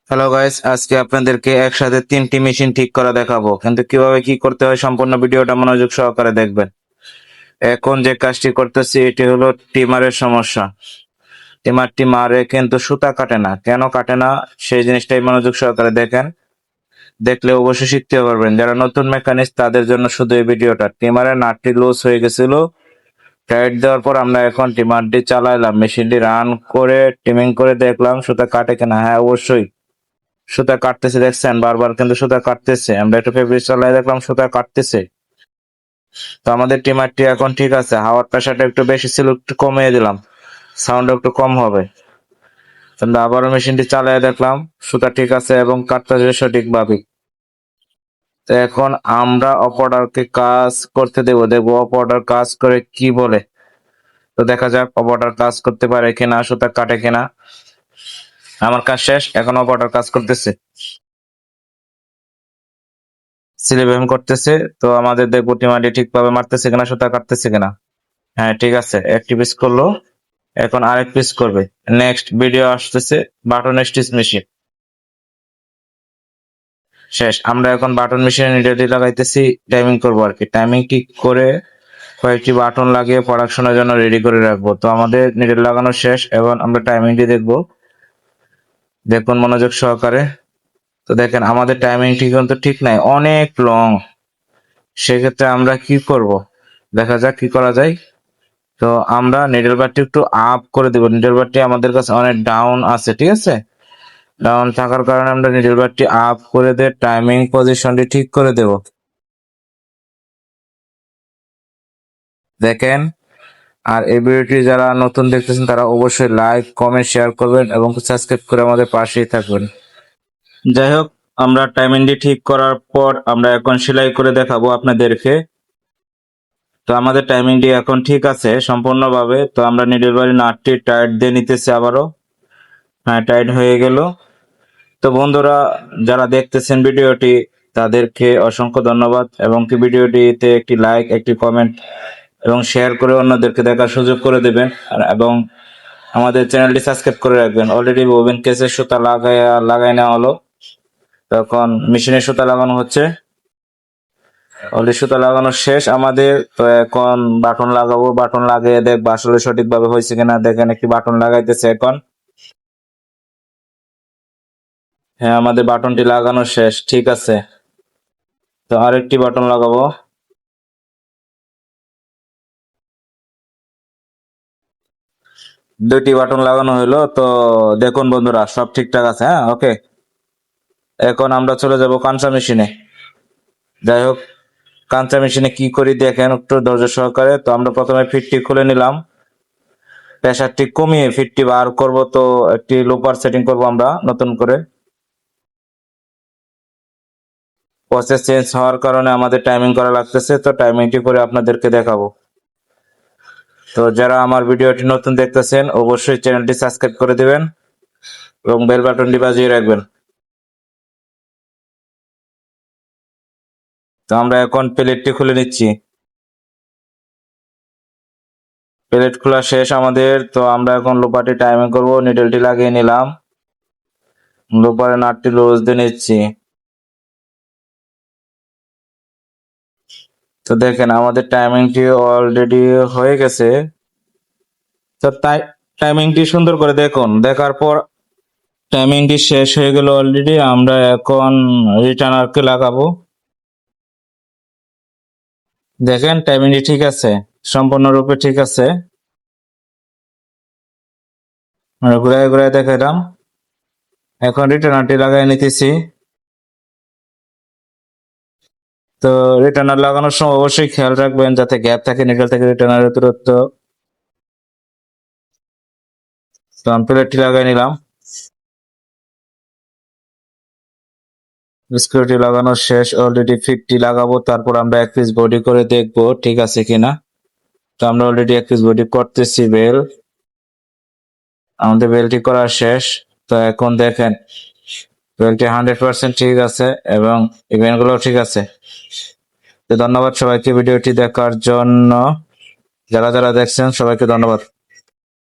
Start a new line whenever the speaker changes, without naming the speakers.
Hello guys, আজকে আপনাদেরকে একসাথে 3টি মেশিন ঠিক করা দেখাবো, কিন্তু কিভাবে কি করতে হয় সম্পূর্ণ ভিডিওটা মনোযোগ সহকারে দেখবেন। এখন যে কাজটি করতেছি এটি হলো টিমারের সমস্যা। টিমারটি মারে কিন্তু সুতা কাটে না, কেন কাটে না সেই জিনিসটাই মনোযোগ সহকারে দেখেন। দেখলে অবশ্যই শিখতে পারবেন। যারা নতুন মেকানিক্স তাদের জন্য শুধু এই ভিডিওটা। টিমারের নাটটি লুজ হয়ে গেছিল, টাইট দেওয়ার পর আমরা এখন টিমারটি চালাইলাম, মেশিনটি রান করে টিমিং করে দেখলাম সুতা কাটে কিনা। হ্যাঁ, অবশ্যই সুতা কাটতেছে, দেখছেন বারবার কিন্তু সুতা কাটতেছে। আমরা একটু ফেব্রিক চালাই দেখলাম সুতা কাটতেছে। তো আমাদের টিমারটি এখন ঠিক আছে। হাওয়ার প্রেশারটা একটু বেশি ছিল, একটু কমিয়ে দিলাম, সাউন্ড একটু কম হবে। আমরা আবারও মেশিনটি চালিয়ে দেখলাম সুতা ঠিক আছে এবং কাটতেছে সঠিকভাবে। তো এখন আমরা অপারেটরকে কাজ করতে দেবো, দেখবো অপারেটর কাজ করে কি বলে। তো দেখা যাক অপারেটর কাজ করতে পারে কিনা, সুতা কাটে কিনা। আমার কাজ শেষ, এখন অপারেটর কাজ করতেছে, সিলিব্যাম করতেছে। তো আমাদের দেখবো টিমারটি ঠিকভাবে মারতেছে কিনা, সুতা কাটতেছে কিনা। হ্যাঁ, ঠিক আছে, একটি পিস করলো, এখন আরেক পিস করবে। নেক্সট ভিডিও আসতেছে বাটন স্টিচ মেশিন। শেষ, আমরা এখন বাটন মেশিনে নিডেলটি লাগাইতেছি, টাইমিং করবো আর কি। টাইমিং ঠিক করে কয়েকটি বাটন লাগিয়ে প্রোডাকশনের জন্য রেডি করে রাখবো। তো আমাদের নিডেল লাগানো শেষ, এখন আমরা টাইমিংটি দেখবো, দেখুন মনোযোগ সহকারে। তো দেখেন আমাদের টাইমিংটি কিন্তু ঠিক নাই, অনেক লং। সেক্ষেত্রে আমরা কি করব, দেখা যাক কি করা যায়। তো আমরা নিডল বারটি একটু আপ করে দেবো। নিডল বারটি আমাদের কাছে অনেক ডাউন আছে, ঠিক আছে। ডাউন থাকার কারণে আমরা নিডল বারটি আপ করে দিয়ে টাইমিং পজিশনটি ঠিক করে দেব। দেখেন, আর এই ভিডিওটি যারা নতুন দেখতেছেন তারা অবশ্যই লাইক কমেন্ট শেয়ার করবেন এবং সাবস্ক্রাইব করে আমাদের পাশেই থাকবেন। যাই হোক, আমরা টাইমিংটি ঠিক করার পর আমরা এখন সেলাই করে দেখাবো আপনাদেরকে। তো আমাদের টাইমিংটি এখন ঠিক আছে সম্পূর্ণভাবে। তো আমরা নিডল বারের নাটটি টাইট দিয়ে নিতেছি আবারও। হ্যাঁ, টাইট হয়ে গেল। তো বন্ধুরা যারা দেখতেছেন ভিডিওটি তাদেরকে অসংখ্য ধন্যবাদ, এবং কি ভিডিওটিতে একটি লাইক, একটি কমেন্ট এবং শেয়ার করে অন্যদেরকে দেখার সুযোগ করে দেবেন। এবং আমাদের চ্যানেলটি সাবস্ক্রাইব করে রাখবেন। অলরেডি বোবিন কেসের সুতা লাগাই নেওয়া হলো, তখন মেশিনের সুতা লাগানো হচ্ছে। অলরেডি সুতা লাগানো শেষ আমাদের। তো এখন বাটন লাগাবো, বাটন লাগিয়ে দেখবো আসলে সঠিকভাবে হয়েছে কিনা। দেখেন একটি বাটন লাগাইতেছে এখন। হ্যাঁ, আমাদের বাটনটি লাগানো শেষ, ঠিক আছে। তো আরেকটি বাটন লাগাবো। দুটি বাটন লাগানো হলো। তো দেখুন বন্ধুরা সব ঠিকঠাক আছে। হ্যাঁ, ওকে। এখন আমরা চলে যাব কাঁচা মেশিনে। যাই হোক, কাঁচা মেশিনে কি করি দেখেন একটু ধৈর্য সহকারে। তো আমরা প্রথমে ফিটটি খুলে নিলাম, প্রেসারটি কমিয়ে ফিটটি বার করব। তো একটি লোপার সেটিং করব আমরা নতুন করে। প্রসেস চেঞ্জ হওয়ার কারণে আমাদের টাইমিং করা লাগতেছে, তো টাইমিংটি করে আপনাদেরকে দেখাবো। তো যারা আমার ভিডিওটি নতুন দেখতেছেন অবশ্যই চ্যানেলটি সাবস্ক্রাইব করে দিবেন এবং বেল বাটনটি বাজিয়ে রাখবেন। তো আমরা এখন প্লেটটি খুলে নিচ্ছি। প্লেট খোলা শেষ আমাদের। তো আমরা এখন লোপারটি টাইমিং করব, নিডলটি লাগিয়ে নিলাম, লোপারের নাটটি লুজ দিয়ে নিচ্ছি। তো দেখেন আমাদের টাইমিংটি অলরেডি হয়ে গেছে। তো তাই টাইমিংটি সুন্দর করে দেখুন, দেখার পর টাইমিংটি শেষ হয়ে গেল অলরেডি। আমরা এখন রিটার্নারকে লাগাবো। দেখেন টাইমিংটি ঠিক আছে, সম্পূর্ণরূপে ঠিক আছে। আমরা ঘুরায় ঘুরায় দেখালাম। এখন রিটার্নারটি লাগাই নিতেছি। তো রিটার্নার লাগানোর সময় অবশ্যই খেয়াল রাখবেন যাতে গ্যাপ থাকে নিডল থেকে রিটার্নারের দূরত্ব। তো আমি প্লেটটি লাগাই নিলাম, স্ক্রুটি লাগানো শেষ অলরেডি। ফিটটি লাগাবো, তারপর আমরা এক পিস বডি করে দেখবো ঠিক আছে কিনা। তো আমরা অলরেডি এক পিস বডি করতেছি বেল, আমাদের বেলটি করা শেষ। তো এখন দেখেন বেলটি 100% ঠিক আছে এবং ইভেন্ট গুলো ঠিক আছে। তো ধন্যবাদ সবাইকে ভিডিওটি দেখার জন্য। যারা যারা দেখছেন সবাইকে ধন্যবাদ।